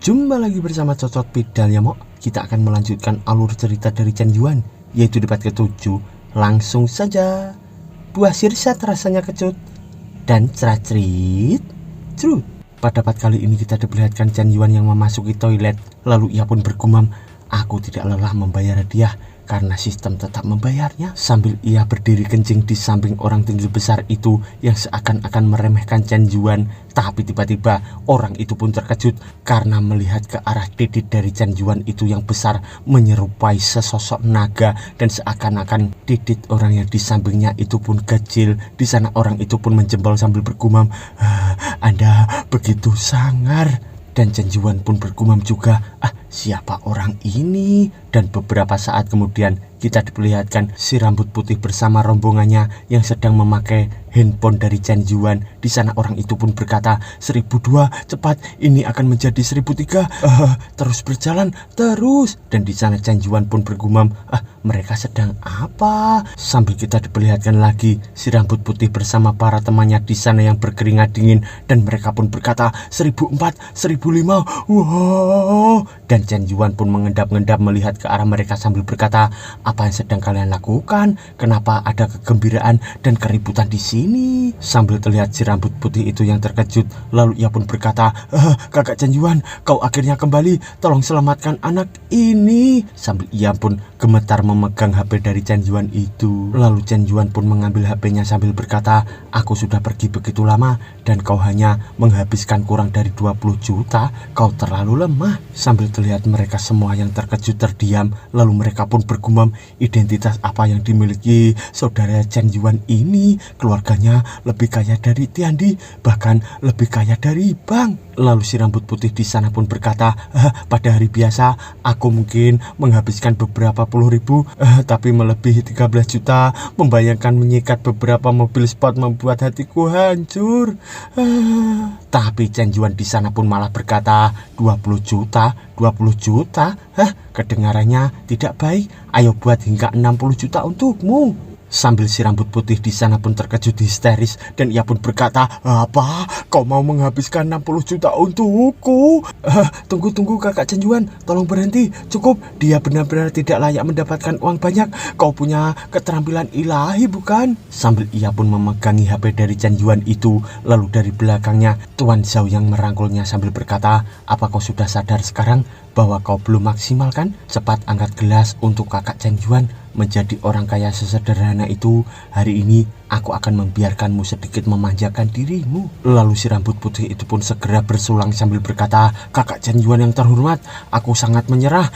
Jumpa lagi bersama Cocot Pedal ya Mok. Kita akan melanjutkan alur cerita dari Chen Yuan, yaitu debat ke-7. Langsung saja. Buah sirsat rasanya kecut dan cerat-cerit. True. Pada part kali ini kita diperlihatkan Chen Yuan yang memasuki toilet. Lalu ia pun bergumam, "Aku tidak lelah membayar hadiah karena sistem tetap membayarnya." Sambil ia berdiri kencing di samping orang tinggi besar itu yang seakan-akan meremehkan Chen Yuan. Tapi tiba-tiba orang itu pun terkejut karena melihat ke arah didit dari Chen Yuan itu yang besar menyerupai sesosok naga, dan seakan-akan didit orang yang di sampingnya itu pun kecil. Di sana orang itu pun menjempol sambil bergumam, "Anda begitu sangar." Dan Chen Yuan pun bergumam juga, siapa orang ini?" Dan beberapa saat kemudian kita diperlihatkan si rambut putih bersama rombongannya yang sedang memakai handphone dari Chen Yuan. Di sana orang itu pun berkata, 1002, cepat, ini akan menjadi 1003. Terus berjalan, terus." Dan di sana Chen Yuan pun bergumam, mereka sedang apa? Sambil kita diperlihatkan lagi si rambut putih bersama para temannya di sana yang berkeringat dingin, dan mereka pun berkata, 1004, 1005, wow. Dan Chen Yuan pun mengendap-endap melihat ke arah mereka sambil berkata, "Apa yang sedang kalian lakukan? Kenapa ada kegembiraan dan keributan di sini?" Sambil terlihat si rambut putih itu yang terkejut, lalu ia pun berkata, "Kakak Chen Yuan, kau akhirnya kembali, tolong selamatkan anak ini." Sambil ia pun gemetar memegang HP dari Chen Yuan itu. Lalu Chen Yuan pun mengambil HP-nya sambil berkata, "Aku sudah pergi begitu lama dan kau hanya menghabiskan kurang dari 20 juta, kau terlalu lemah." Sambil terlihat mereka semua yang terkejut terdiam, lalu mereka pun bergumam, identitas apa yang dimiliki saudara Chen Yuan ini? Keluarganya lebih kaya dari Tiandi, bahkan lebih kaya dari bank. Lalu si rambut putih di sana pun berkata, "Pada hari biasa aku mungkin menghabiskan beberapa puluh ribu, tapi melebihi 13 juta membayangkan menyikat beberapa mobil sport membuat hatiku hancur." Tapi Chen Yuan di sana pun malah berkata, 20 juta, 20 juta? Kedengarannya tidak baik. Ayo buat hingga 60 juta untukmu." Sambil si rambut putih di sana pun terkejut histeris, dan ia pun berkata, "Apa? Kau mau menghabiskan 60 juta untukku?" Tunggu kakak Chen Yuan, tolong berhenti. Cukup, dia benar-benar tidak layak mendapatkan uang banyak. Kau punya keterampilan ilahi bukan? Sambil ia pun memegangi HP dari Chen Yuan itu. Lalu dari belakangnya Tuan Zhao yang merangkulnya sambil berkata, "Apa kau sudah sadar sekarang bahwa kau belum maksimal kan? Cepat angkat gelas untuk kakak Chen Yuan. Menjadi orang kaya sesederhana itu, hari ini aku akan membiarkanmu sedikit memanjakan dirimu." Lalu si rambut putih itu pun segera bersulang sambil berkata, "Kakak Chen Yuan yang terhormat, aku sangat menyerah.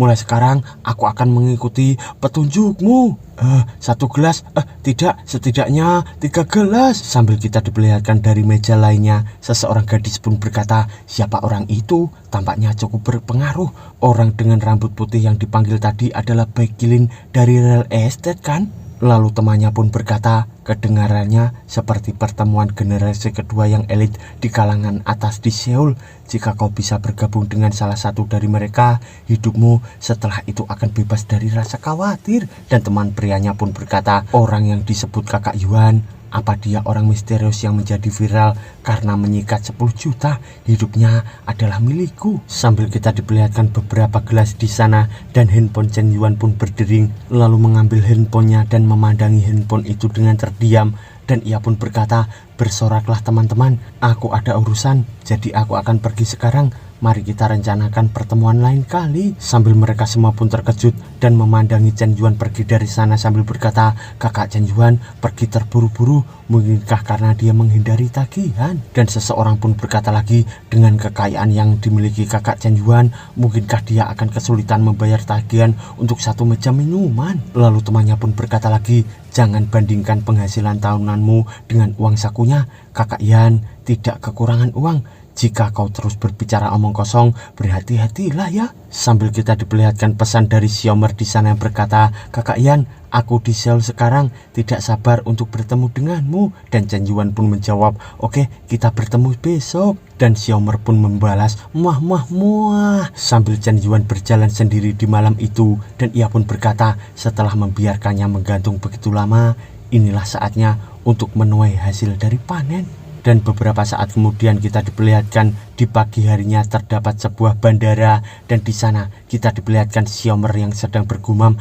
Mulai sekarang aku akan mengikuti petunjukmu. Satu gelas, tidak, setidaknya 3 gelas." Sambil kita diperlihatkan dari meja lainnya, seseorang gadis pun berkata, "Siapa orang itu? Tampaknya cukup berpengaruh. Orang dengan rambut putih yang dipanggil tadi adalah Baekilin dari real estate kan?" Lalu temannya pun berkata, "Kedengarannya seperti pertemuan generasi kedua yang elit di kalangan atas di Seoul. Jika kau bisa bergabung dengan salah satu dari mereka, hidupmu setelah itu akan bebas dari rasa khawatir." Dan teman prianya pun berkata, "Orang yang disebut kakak Yuan, apa dia orang misterius yang menjadi viral karena menyikat 10 juta? Hidupnya adalah milikku." Sambil kita diperlihatkan beberapa gelas di sana, dan handphone Chen Yuan pun berdering, lalu mengambil handphonenya dan memandangi handphone itu dengan terdiam. Dan ia pun berkata, "Bersoraklah teman-teman, aku ada urusan, jadi aku akan pergi sekarang. Mari kita rencanakan pertemuan lain kali." Sambil mereka semua pun terkejut dan memandangi Chen Yuan pergi dari sana sambil berkata, "Kakak Chen Yuan pergi terburu-buru, mungkinkah karena dia menghindari tagihan?" Dan seseorang pun berkata lagi, "Dengan kekayaan yang dimiliki kakak Chen Yuan, mungkinkah dia akan kesulitan membayar tagihan untuk 1 meja minuman?" Lalu temannya pun berkata lagi, "Jangan bandingkan penghasilan tahunanmu dengan uang sakunya. Kakak Yan tidak kekurangan uang. Jika kau terus berbicara omong kosong, berhati-hatilah ya." Sambil kita diperlihatkan pesan dari Xiaomer di sana yang berkata, "Kakak Yan, aku di Seoul sekarang, tidak sabar untuk bertemu denganmu." Dan Chen Yuan pun menjawab, "Oke, kita bertemu besok." Dan Xiaomer pun membalas, "Muah muah muah." Sambil Chen Yuan berjalan sendiri di malam itu, dan ia pun berkata, setelah membiarkannya menggantung begitu lama, inilah saatnya untuk menuai hasil dari panen. Dan beberapa saat kemudian kita diperlihatkan di pagi harinya terdapat sebuah bandara, dan di sana kita diperlihatkan Xiaomer yang sedang bergumam,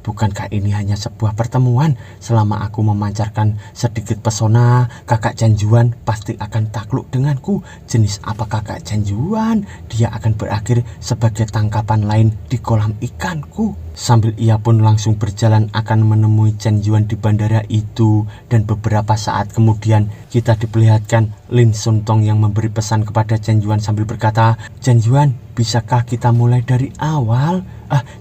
bukankah ini hanya sebuah pertemuan? Selama aku memancarkan sedikit pesona, kakak Chen Yuan pasti akan takluk denganku. Jenis apa kakak Chen Yuan? Dia akan berakhir sebagai tangkapan lain di kolam ikanku. Sambil ia pun langsung berjalan akan menemui Chen Yuan di bandara itu. Dan beberapa saat kemudian kita diperlihatkan Lin Suntong yang memberi pesan kepada Chen Yuan sambil berkata, Chen Yuan, bisakah kita mulai dari awal?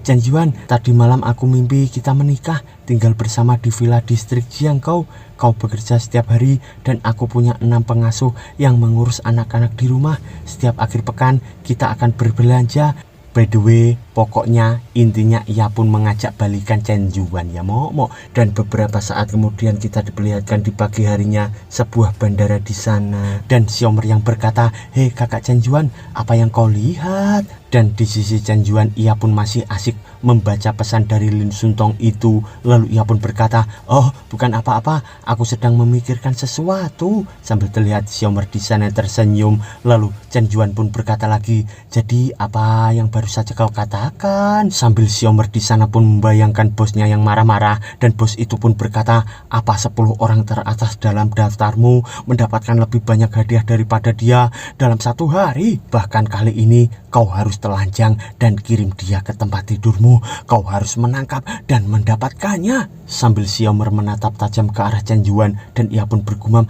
Chen Yuan, tadi malam aku mimpi kita menikah, tinggal bersama di villa distrik Jiangkou. Kau bekerja setiap hari dan aku punya 6 pengasuh yang mengurus anak-anak di rumah. Setiap akhir pekan kita akan berbelanja. By the way, pokoknya intinya ia pun mengajak balikan Chen Yuan ya Mo. Dan beberapa saat kemudian kita diperlihatkan di pagi harinya sebuah bandara di sana. Dan Xiaomer yang berkata, hei kakak Chen Yuan, apa yang kau lihat? Dan di sisi Chen Yuan ia pun masih asik membaca pesan dari Lin Suntong itu. Lalu ia pun berkata, oh bukan apa-apa, aku sedang memikirkan sesuatu. Sambil terlihat Xiaomer di sana tersenyum. Lalu Chen Yuan pun berkata lagi, jadi apa yang baru saja kau katakan? Sambil Xiaomer di sana pun membayangkan bosnya yang marah-marah, dan bos itu pun berkata, apa 10 orang teratas dalam daftarmu mendapatkan lebih banyak hadiah daripada dia dalam satu hari? Bahkan kali ini kau harus telanjang dan kirim dia ke tempat tidurmu. Kau harus menangkap dan mendapatkannya. Sambil Xiaomer menatap tajam ke arah Chen Yuan, dan ia pun bergumam,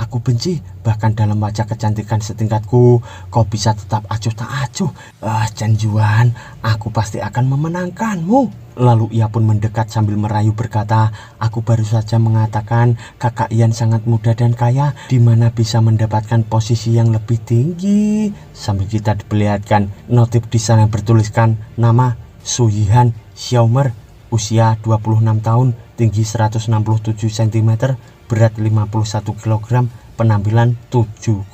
aku benci. Bahkan dalam wajah kecantikan setingkatku, kau bisa tetap acuh tak acuh. Chen Yuan, aku pasti akan memenangkanmu. Lalu ia pun mendekat sambil merayu berkata, aku baru saja mengatakan kakak Yan sangat muda dan kaya, di mana bisa mendapatkan posisi yang lebih tinggi. Sambil kita diperlihatkan notif di sana bertuliskan nama Su Yihan Xiaomer, usia 26 tahun, tinggi 167 cm, berat 51 kg, penampilan 7,8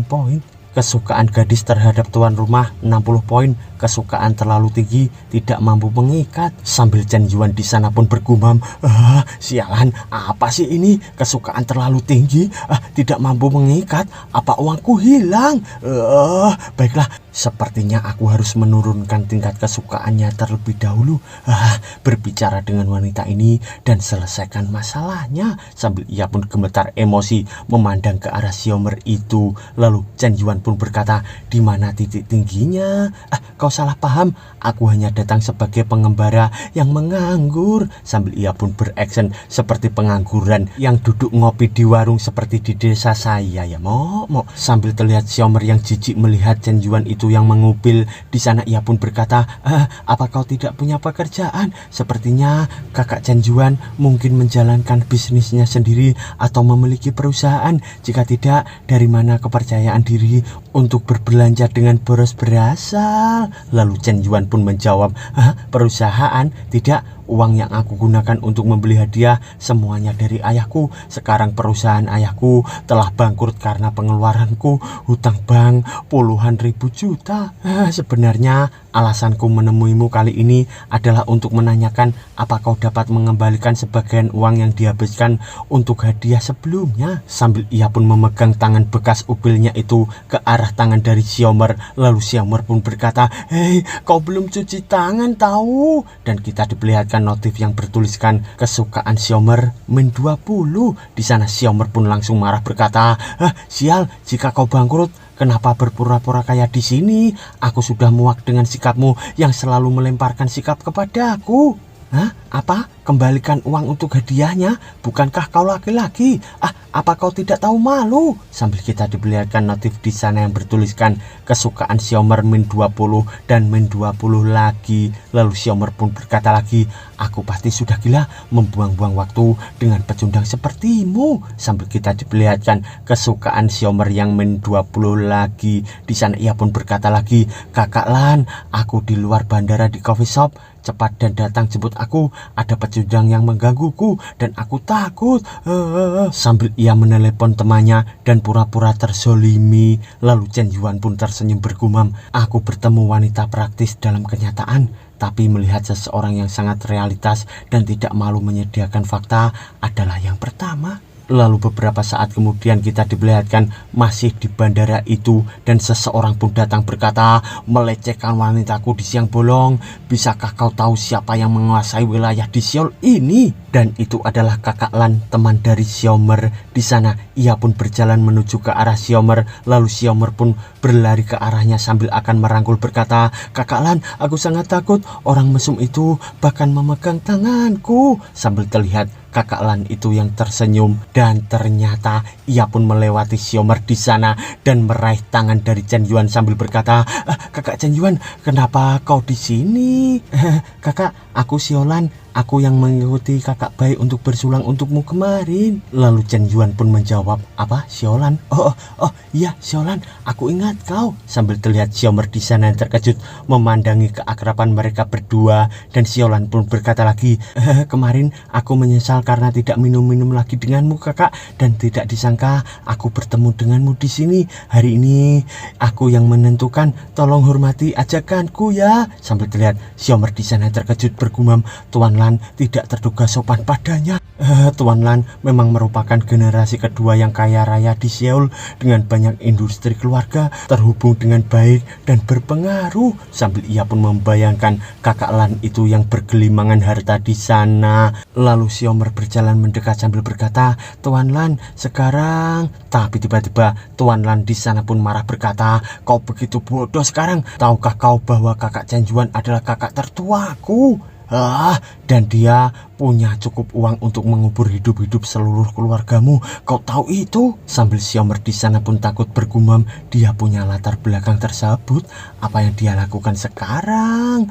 poin. Kesukaan gadis terhadap tuan rumah 60 poin. Kesukaan terlalu tinggi, tidak mampu mengikat. Sambil Chen Yuan di sana pun bergumam, sialan, apa sih ini? Kesukaan terlalu tinggi, tidak mampu mengikat. Apa uangku hilang? Baiklah, sepertinya aku harus menurunkan tingkat kesukaannya terlebih dahulu. Berbicara dengan wanita ini dan selesaikan masalahnya. Sambil ia pun gemetar emosi memandang ke arah Xiaomer itu. Lalu Chen Yuan pun berkata, di mana titik tingginya? Kau salah paham, aku hanya datang sebagai pengembara yang menganggur. Sambil ia pun beraksen seperti pengangguran yang duduk ngopi di warung seperti di desa saya ya Mo. Sambil terlihat Xiaomer yang jijik melihat Chen Yuan itu yang mengupil. Di sana ia pun berkata, apa kau tidak punya pekerjaan? Sepertinya kakak Chen Yuan mungkin menjalankan bisnisnya sendiri atau memiliki perusahaan. Jika tidak, dari mana kepercayaan diri untuk berbelanja dengan boros berasal? Lalu Chen Yuan pun menjawab, perusahaan? Tidak, uang yang aku gunakan untuk membeli hadiah semuanya dari ayahku. Sekarang perusahaan ayahku telah bangkrut karena pengeluaranku hutang bank puluhan ribu juta. Sebenarnya alasanku menemuimu kali ini adalah untuk menanyakan apa kau dapat mengembalikan sebagian uang yang dihabiskan untuk hadiah sebelumnya. Sambil ia pun memegang tangan bekas upilnya itu ke arah tangan dari Xiaomer. Lalu Xiaomer pun berkata, hei, kau belum cuci tangan tahu? Dan kita diperlihatkan notif yang bertuliskan kesukaan Xiaomer min 20. Di sana Xiaomer pun langsung marah berkata, sial, jika kau bangkrut, kenapa berpura-pura kaya di sini? Aku sudah muak dengan sikapmu yang selalu melemparkan sikap kepadaku. Apa? Kembalikan uang untuk hadiahnya? Bukankah kau laki-laki? Apa kau tidak tahu malu? Sambil kita diperlihatkan notif di sana yang bertuliskan kesukaan Xiaomer min 20 dan min 20 lagi. Lalu Xiaomer pun berkata lagi, aku pasti sudah gila membuang-buang waktu dengan pecundang sepertimu. Sambil kita diperlihatkan kesukaan Xiaomer yang min 20 lagi. Di sana ia pun berkata lagi, kakak Lan, aku di luar bandara di coffee shop. Cepat dan datang jemput aku, ada pecundang yang menggangguku dan aku takut. Sambil ia menelepon temannya dan pura-pura terzolimi. Lalu Chen Yuan pun tersenyum bergumam, aku bertemu wanita praktis dalam kenyataan, tapi melihat seseorang yang sangat realitas dan tidak malu menyediakan fakta adalah yang pertama. Lalu beberapa saat kemudian kita diperlihatkan masih di bandara itu, dan seseorang pun datang berkata, "Melecehkan wanitaku di siang bolong. Bisakah kau tahu siapa yang menguasai wilayah di Seoul ini?" Dan itu adalah Kakak Lan, teman dari Xiaomer. Di sana ia pun berjalan menuju ke arah Xiaomer. Lalu Xiaomer pun berlari ke arahnya sambil akan merangkul berkata, "Kakak Lan, aku sangat takut. Orang mesum itu bahkan memegang tanganku." Sambil terlihat Kakak Lan itu yang tersenyum, dan ternyata ia pun melewati Xiaomer di sana dan meraih tangan dari Chen Yuan sambil berkata, "Kakak Chen Yuan, kenapa kau di sini?" "Kakak, aku Xiaolan. Aku yang mengikuti kakak baik untuk bersulang untukmu kemarin." Lalu Chen Yuan pun menjawab, "Apa, Xiaolan? Oh, iya Xiaolan, aku ingat kau." Sambil terlihat Xiaomer di sana yang terkejut memandangi keakraban mereka berdua, dan Xiaolan pun berkata lagi, "Kemarin aku menyesal karena tidak minum-minum lagi denganmu kakak, dan tidak disangka aku bertemu denganmu di sini. Hari ini aku yang menentukan, tolong hormati ajakanku ya." Sambil terlihat Xiaomer di sana terkejut bergumam, "Tuan Lan tidak terduga sopan padanya. Tuan Lan memang merupakan generasi kedua yang kaya raya di Seoul dengan banyak industri keluarga, terhubung dengan baik dan berpengaruh." Sambil ia pun membayangkan kakak Lan itu yang bergelimangan harta di sana. Lalu Xiaomer berjalan mendekat sambil berkata, "Tuan Lan, sekarang..." Tapi tiba-tiba Tuan Lan di sana pun marah berkata, "Kau begitu bodoh sekarang. Tahukah kau bahwa kakak Chen Yuan adalah kakak tertuaku? Dan dia punya cukup uang untuk mengubur hidup-hidup seluruh keluargamu. Kau tahu itu?" Sambil Xiaomer di sana pun takut bergumam, dia punya latar belakang tersebut. Apa yang dia lakukan sekarang?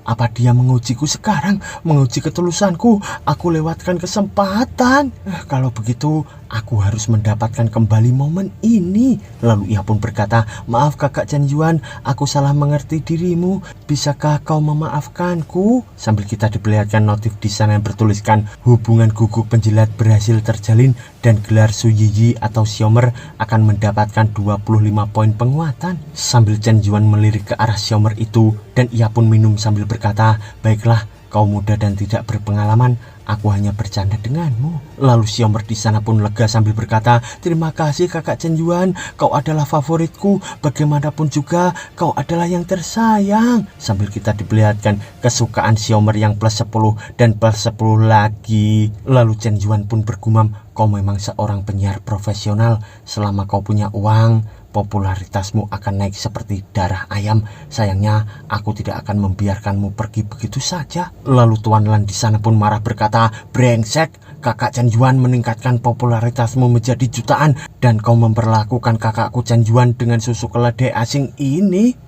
Apa dia mengujiku sekarang? Menguji ketulusanku? Aku lewatkan kesempatan. Kalau begitu, aku harus mendapatkan kembali momen ini. Lalu ia pun berkata, "Maaf kakak Chen Yuan, aku salah mengerti dirimu. Bisakah kau memaafkanku?" Sambil kita diperlihatkan notif di sana yang bertuliskan, "Hubungan guguk penjilat berhasil terjalin dan gelar Su Yiyi atau Xiaomer akan mendapatkan 25 poin penguatan." Sambil Chen Yuan melirik ke arah Xiaomer itu, dan ia pun minum sambil berkata, "Baiklah, kau muda dan tidak berpengalaman. Aku hanya bercanda denganmu." Lalu Xiaomer di sana pun lega sambil berkata, "Terima kasih kakak Chen Yuan. Kau adalah favoritku. Bagaimanapun juga kau adalah yang tersayang." Sambil kita diperlihatkan kesukaan Xiaomer yang plus 10 dan plus 10 lagi. Lalu Chen Yuan pun bergumam, "Kau memang seorang penyiar profesional. Selama kau punya uang, popularitasmu akan naik seperti darah ayam. Sayangnya aku tidak akan membiarkanmu pergi begitu saja." Lalu Tuan Lan di sana pun marah berkata, "Brengsek, kakak Chen Yuan meningkatkan popularitasmu menjadi jutaan, dan kau memperlakukan kakakku Chen Yuan dengan susu keledai asing ini.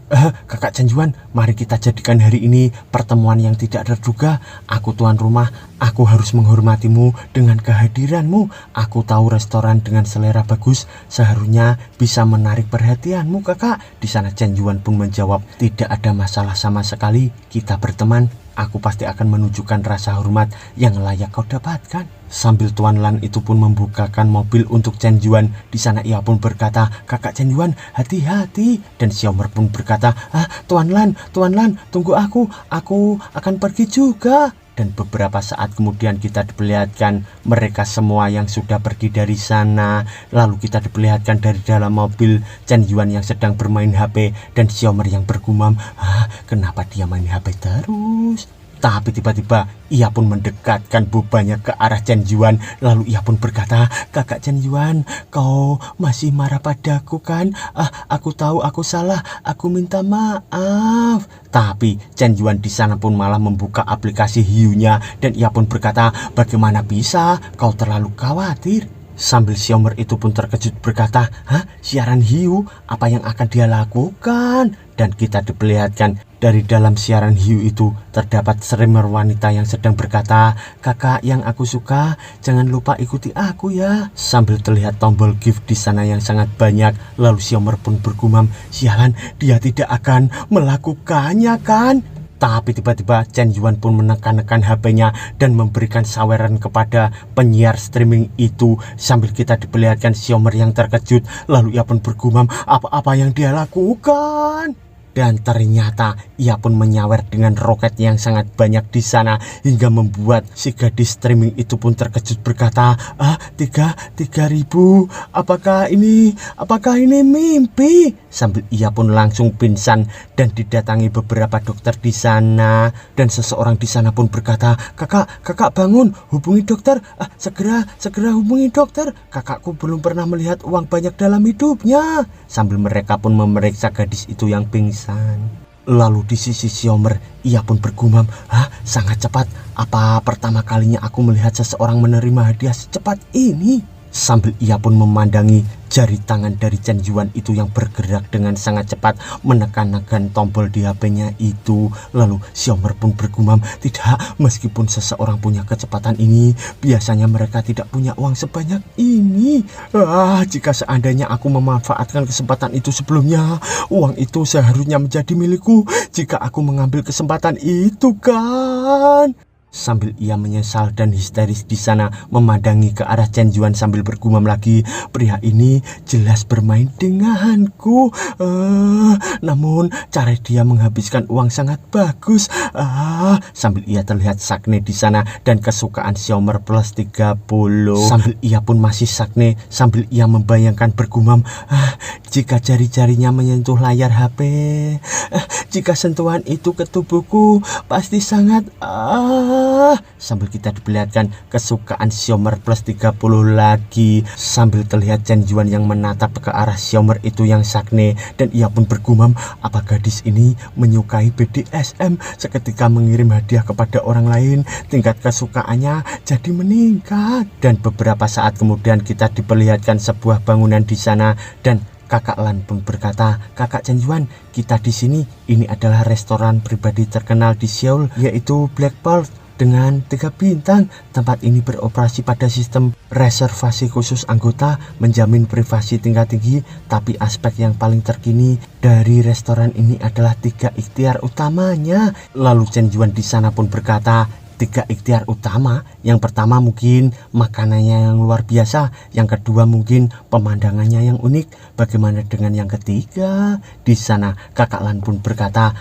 Kakak Chen Yuan, mari kita jadikan hari ini pertemuan yang tidak terduga. Aku tuan rumah, aku harus menghormatimu dengan kehadiranmu. Aku tahu restoran dengan selera bagus seharusnya bisa menarik perhatianmu kakak." Di sana Chen Yuan pun menjawab, "Tidak ada masalah sama sekali. Kita berteman. Aku pasti akan menunjukkan rasa hormat yang layak kau dapatkan." Sambil Tuan Lan itu pun membukakan mobil untuk Chen Yuan. Di sana ia pun berkata, "Kakak Chen Yuan, hati-hati." Dan Xiaomer pun berkata, Tuan Lan, tunggu aku akan pergi juga." Dan beberapa saat kemudian kita diperlihatkan mereka semua yang sudah pergi dari sana. Lalu kita diperlihatkan dari dalam mobil Chen Yuan yang sedang bermain HP, dan Xiaomer yang bergumam, "Kenapa dia main HP terus?" Tapi tiba-tiba ia pun mendekatkan bebannya ke arah Chen Yuan. Lalu ia pun berkata, "Kakak Chen Yuan, kau masih marah padaku kan? Aku tahu aku salah, aku minta maaf." Tapi Chen Yuan di sana pun malah membuka aplikasi hiunya, dan ia pun berkata, "Bagaimana bisa? Kau terlalu khawatir." Sambil Xiaomer itu pun terkejut berkata, "Siaran hiu? Apa yang akan dia lakukan?" Dan kita diperlihatkan dari dalam siaran hiu itu terdapat streamer wanita yang sedang berkata, "Kakak yang aku suka, jangan lupa ikuti aku ya." Sambil terlihat tombol gift di sana yang sangat banyak. Lalu Xiaomer pun bergumam, "Sialan, dia tidak akan melakukannya kan?" Tapi tiba-tiba Chen Yuan pun menekan-nekan HP-nya dan memberikan saweran kepada penyiar streaming itu. Sambil kita diperlihatkan Xiaomer yang terkejut. Lalu ia pun bergumam, apa yang dia lakukan? Dan ternyata ia pun menyawer dengan roket yang sangat banyak di sana hingga membuat si gadis streaming itu pun terkejut berkata, 3.000, apakah ini mimpi? Sambil ia pun langsung pingsan dan didatangi beberapa dokter di sana. Dan seseorang di sana pun berkata, kakak bangun, hubungi dokter, segera hubungi dokter, kakakku belum pernah melihat uang banyak dalam hidupnya. Sambil mereka pun memeriksa gadis itu yang pingsan. Lalu di sisi Xiaomer, ia pun bergumam, sangat cepat, apa pertama kalinya aku melihat seseorang menerima hadiah secepat ini? Sambil ia pun memandangi jari tangan dari Chen Yuan itu yang bergerak dengan sangat cepat menekan-nekan tombol di HP-nya itu. Lalu Xiaomer pun bergumam, tidak, meskipun seseorang punya kecepatan ini, biasanya mereka tidak punya uang sebanyak ini. Jika seandainya aku memanfaatkan kesempatan itu sebelumnya, uang itu seharusnya menjadi milikku jika aku mengambil kesempatan itu kan. Sambil ia menyesal dan histeris di sana memandangi ke arah Chen Yuan sambil bergumam lagi, pria ini jelas bermain denganku. Namun cara dia menghabiskan uang sangat bagus. Sambil ia terlihat sakne di sana dan kesukaan Xiaomer plus 30. Sambil ia pun masih sakne, sambil ia membayangkan bergumam, jika jari-jarinya menyentuh layar HP, jika sentuhan itu ke tubuhku, pasti sangat sambil kita diperlihatkan kesukaan Xiaomer plus 30 lagi. Sambil terlihat Chen Yuan yang menatap ke arah Xiaomer itu yang sakne, dan ia pun bergumam, apa gadis ini menyukai BDSM? Seketika mengirim hadiah kepada orang lain, tingkat kesukaannya jadi meningkat. Dan beberapa saat kemudian kita diperlihatkan sebuah bangunan di sana, dan Kakak Lan pun berkata, kakak Chen Yuan, kita di sini, ini adalah restoran pribadi terkenal di Seoul, yaitu Black Pearl dengan 3 bintang. Tempat ini beroperasi pada sistem reservasi khusus anggota, menjamin privasi tingkat tinggi. Tapi aspek yang paling terkini dari restoran ini adalah 3 ikhtiar utamanya. Lalu Chen Yuan di sana pun berkata, 3 ikhtiar utama. Yang pertama mungkin makanannya yang luar biasa, yang kedua mungkin pemandangannya yang unik, bagaimana dengan yang ketiga? Di sana kakak Lan pun berkata,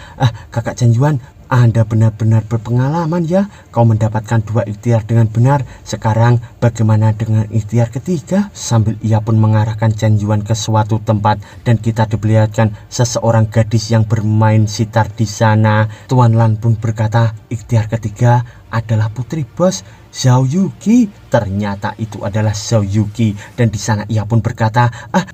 kakak Chen Yuan, Anda benar-benar berpengalaman ya, kau mendapatkan 2 ikhtiar dengan benar. Sekarang bagaimana dengan ikhtiar ketiga? Sambil ia pun mengarahkan Chen Yuan ke suatu tempat, dan kita diperlihatkan seseorang gadis yang bermain sitar di sana. Tuan Lan pun berkata, ikhtiar ketiga adalah putri bos, Zhao Yuki. Ternyata itu adalah Zhao Yuki, dan di sana ia pun berkata,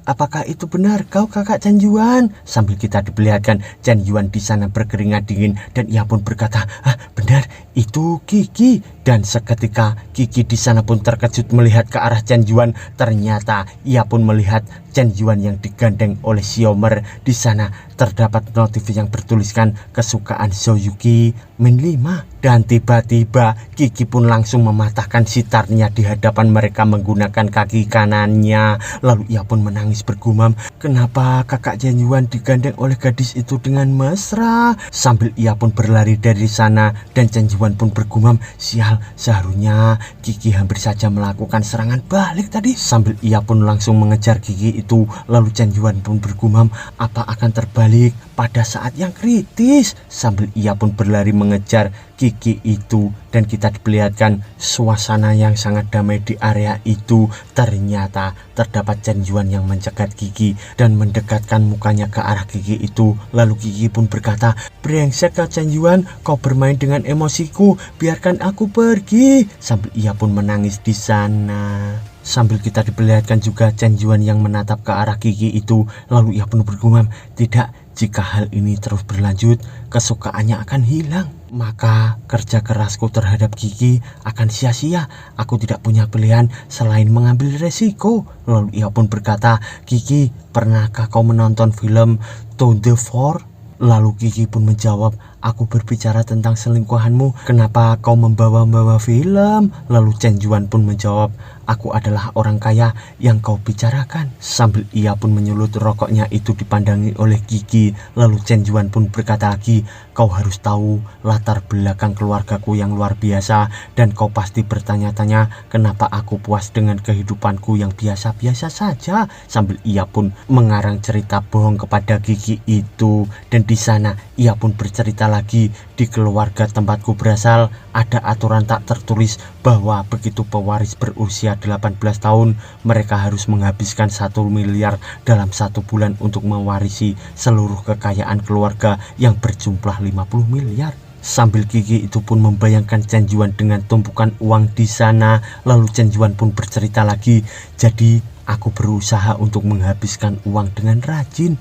apakah itu benar kau kakak Chen Yuan? Sambil kita diperlihatkan Chen Yuan di sana berkeringat dingin, dan ia pun berkata, benar, itu Kiki. Dan seketika Kiki di sana pun terkejut melihat ke arah Chen Yuan. Ternyata ia pun melihat Chen Yuan yang digandeng oleh Xiaomer. Di sana terdapat notif yang bertuliskan kesukaan Zhao Yuki min 5. Dan tiba-tiba Kiki pun langsung mematahkan sitarnya di hadapan mereka menggunakan kaki kanannya. Lalu ia pun menangis bergumam, kenapa kakak Chen Yuan digandeng oleh gadis itu dengan mesra? Sambil ia pun berlari dari sana, dan Chen Yuan pun bergumam, sial, seharusnya Kiki hampir saja melakukan serangan balik tadi. Sambil ia pun langsung mengejar Kiki itu. Lalu Chen Yuan pun bergumam, apa akan terbalik pada saat yang kritis? Sambil ia pun berlari mengejar Kiki itu, dan kita diperlihatkan suasana yang sangat damai di area itu. Ternyata terdapat Chen Yuan yang mencegat Kiki dan mendekatkan mukanya ke arah Kiki itu. Lalu Kiki pun berkata, brengsek kau Chen Yuan, kau bermain dengan emosiku, biarkan aku pergi. Sambil ia pun menangis di sana. Sambil kita diperlihatkan juga Chen Yuan yang menatap ke arah Kiki itu. Lalu ia pun bergumam, tidak, jika hal ini terus berlanjut, kesukaannya akan hilang. Maka kerja kerasku terhadap Kiki akan sia-sia. Aku tidak punya pilihan selain mengambil resiko. Lalu ia pun berkata, Kiki, pernahkah kau menonton film To the Four? Lalu Kiki pun menjawab, aku berbicara tentang selingkuhanmu, kenapa kau membawa-bawa film? Lalu Chen Yuan pun menjawab, aku adalah orang kaya yang kau bicarakan. Sambil ia pun menyulut rokoknya itu dipandangi oleh Gigi. Lalu Chen Yuan pun berkata lagi, kau harus tahu latar belakang keluargaku yang luar biasa, dan kau pasti bertanya-tanya kenapa aku puas dengan kehidupanku yang biasa-biasa saja. Sambil ia pun mengarang cerita bohong kepada Gigi itu. Dan di sana ia pun bercerita lagi, di keluarga tempatku berasal ada aturan tak tertulis bahwa begitu pewaris berusia 18 tahun, mereka harus menghabiskan 1 miliar dalam 1 bulan untuk mewarisi seluruh kekayaan keluarga yang berjumlah 50 miliar. Sambil Gigi itu pun membayangkan Chen Yuan dengan tumpukan uang di sana. Lalu Chen Yuan pun bercerita lagi, jadi aku berusaha untuk menghabiskan uang dengan rajin,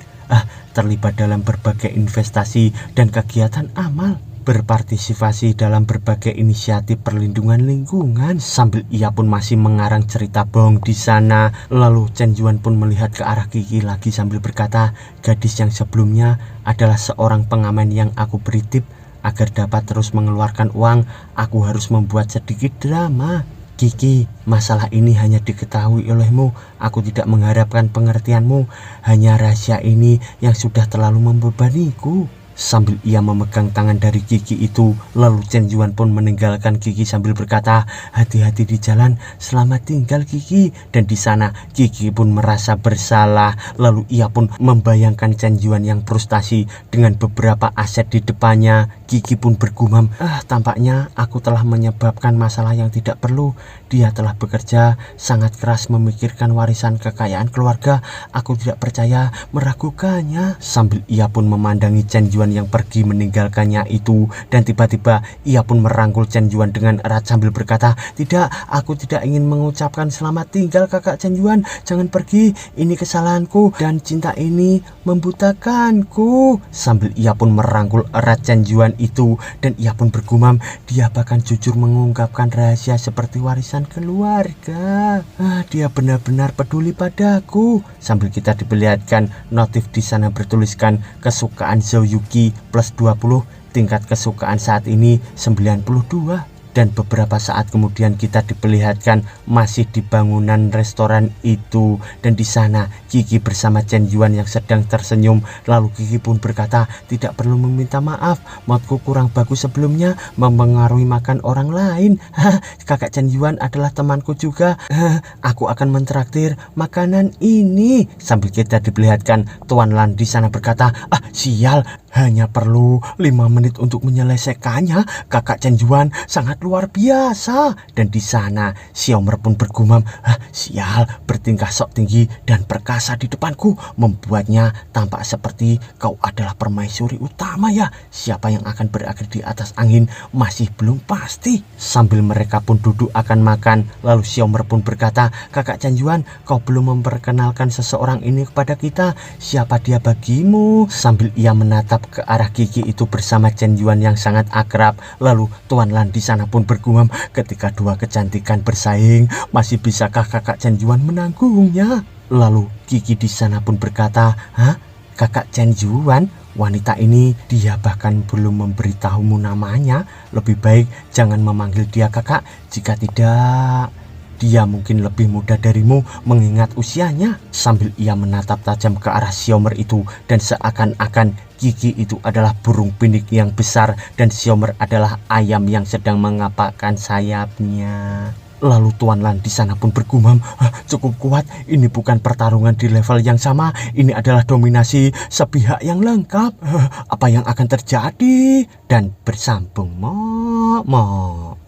terlibat dalam berbagai investasi dan kegiatan amal, berpartisipasi dalam berbagai inisiatif perlindungan lingkungan. Sambil ia pun masih mengarang cerita bohong di sana. Lalu Chen Yuan pun melihat ke arah Gigi lagi sambil berkata, gadis yang sebelumnya adalah seorang pengamen yang aku beri tip agar dapat terus mengeluarkan uang. Aku harus membuat sedikit drama. Gigi, masalah ini hanya diketahui olehmu. Aku tidak mengharapkan pengertianmu. Hanya rahasia ini yang sudah terlalu membebaniku. Sambil ia memegang tangan dari Gigi itu, lalu Chen Yuan pun meninggalkan Gigi sambil berkata, hati-hati di jalan, selamat tinggal Gigi. Dan di sana Gigi pun merasa bersalah. Lalu ia pun membayangkan Chen Yuan yang frustasi dengan beberapa aset di depannya. Gigi pun bergumam, tampaknya aku telah menyebabkan masalah yang tidak perlu. Dia telah bekerja sangat keras memikirkan warisan kekayaan keluarga. Aku tidak percaya, meragukannya. Sambil ia pun memandangi Chen Yuan yang pergi meninggalkannya itu. Dan tiba-tiba ia pun merangkul Chen Yuan dengan erat sambil berkata, tidak, aku tidak ingin mengucapkan selamat tinggal kakak Chen Yuan. Jangan pergi, ini kesalahanku dan cinta ini membutakanku. Sambil ia pun merangkul erat Chen Yuan itu, dan ia pun bergumam, dia bahkan jujur mengungkapkan rahasia seperti warisan keluarga. Dia benar-benar peduli padaku. Sambil kita diperlihatkan notif di sana bertuliskan kesukaan Zhou Yuqi plus 20, tingkat kesukaan saat ini 92. Dan beberapa saat kemudian kita diperlihatkan masih di bangunan restoran itu. Dan di sana Gigi bersama Chen Yuan yang sedang tersenyum. Lalu Gigi pun berkata, tidak perlu meminta maaf, moodku kurang bagus sebelumnya, mempengaruhi makan orang lain. Kakak Chen Yuan adalah temanku juga. Aku akan mentraktir makanan ini. Sambil kita diperlihatkan Tuan Lan di sana berkata, sial, hanya perlu 5 menit untuk menyelesaikannya. Kakak Chen Yuan sangat luar biasa. Dan di sana Xiaomer pun bergumam, sial, bertingkah sok tinggi dan perkasa di depanku, membuatnya tampak seperti kau adalah permaisuri utama ya. Siapa yang akan berakhir di atas angin masih belum pasti. Sambil mereka pun duduk akan makan, lalu Xiaomer pun berkata, kakak Chen Yuan, kau belum memperkenalkan seseorang ini kepada kita. Siapa dia bagimu? Sambil ia menatap ke arah Gigi itu bersama Chen Yuan yang sangat akrab. Lalu Tuan Lan di sana pun bergumam, ketika dua kecantikan bersaing, masih bisakah kakak Chen Yuan menanggungnya? Lalu Gigi di sana pun berkata, kakak Chen Yuan? Wanita ini, dia bahkan belum memberitahumu namanya. Lebih baik jangan memanggil dia kakak, jika tidak dia mungkin lebih muda darimu mengingat usianya. Sambil ia menatap tajam ke arah Xiaomer itu, dan seakan-akan Gigi itu adalah burung pindik yang besar dan Xiaomer adalah ayam yang sedang mengapakkan sayapnya. Lalu Tuan Lan di sana pun bergumam, cukup kuat, ini bukan pertarungan di level yang sama, ini adalah dominasi sepihak yang lengkap. Apa yang akan terjadi? Dan bersambung, mo.